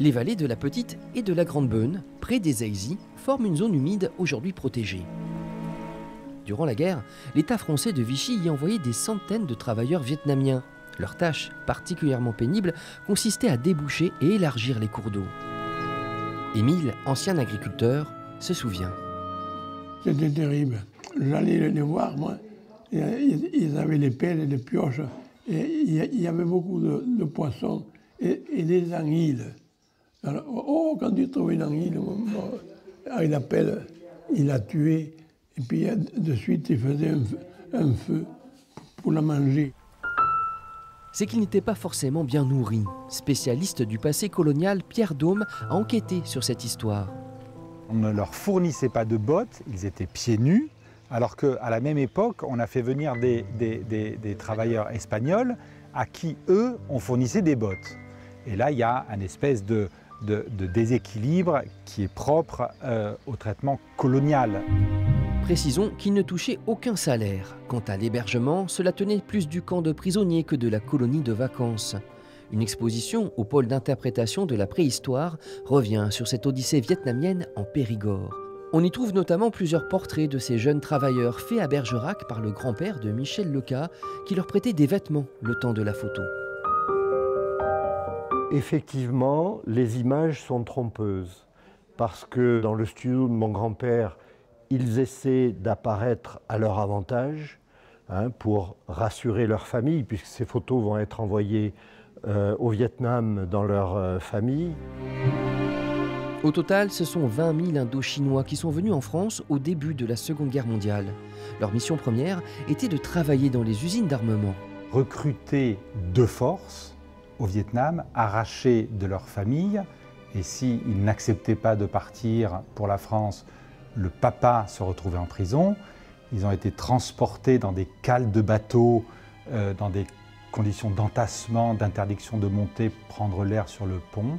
Les vallées de la Petite et de la Grande Beune, près des Aisy, forment une zone humide aujourd'hui protégée. Durant la guerre, l'État français de Vichy y envoyait des centaines de travailleurs vietnamiens. Leur tâche, particulièrement pénible, consistait à déboucher et élargir les cours d'eau. Émile, ancien agriculteur, se souvient. C'était terrible. J'allais les voir, moi. Ils avaient les pelles et les pioches. Et il y avait beaucoup de poissons et des anguilles. Alors, quand il trouvait une anguille, avec la pelle, il la tuait. Et puis de suite, il faisait un feu pour la manger. C'est qu'ils n'étaient pas forcément bien nourris. Spécialiste du passé colonial, Pierre Daume a enquêté sur cette histoire. On ne leur fournissait pas de bottes, ils étaient pieds nus, alors qu'à la même époque, on a fait venir des travailleurs espagnols à qui, eux, on fournissait des bottes. Et là, il y a une espèce de déséquilibre qui est propre au traitement colonial. Précisons qu'ils ne touchaient aucun salaire. Quant à l'hébergement, cela tenait plus du camp de prisonniers que de la colonie de vacances. Une exposition au pôle d'interprétation de la préhistoire revient sur cette odyssée vietnamienne en Périgord. On y trouve notamment plusieurs portraits de ces jeunes travailleurs faits à Bergerac par le grand-père de Michel Leca, qui leur prêtait des vêtements le temps de la photo. Effectivement, les images sont trompeuses, parce que dans le studio de mon grand-père, ils essaient d'apparaître à leur avantage, pour rassurer leur famille, puisque ces photos vont être envoyées au Vietnam dans leur famille. Au total, ce sont 20 000 Indochinois qui sont venus en France au début de la Seconde Guerre mondiale. Leur mission première était de travailler dans les usines d'armement. Recrutés de force au Vietnam, arrachés de leur famille, et s'ils n'acceptaient pas de partir pour la France, le papa se retrouvait en prison. Ils ont été transportés dans des cales de bateaux, dans des conditions d'entassement, d'interdiction de monter, prendre l'air sur le pont.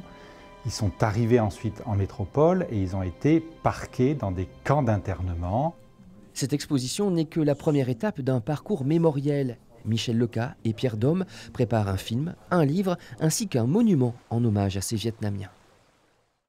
Ils sont arrivés ensuite en métropole et ils ont été parqués dans des camps d'internement. Cette exposition n'est que la première étape d'un parcours mémoriel. Michel Leca et Pierre Daume préparent un film, un livre ainsi qu'un monument en hommage à ces Vietnamiens.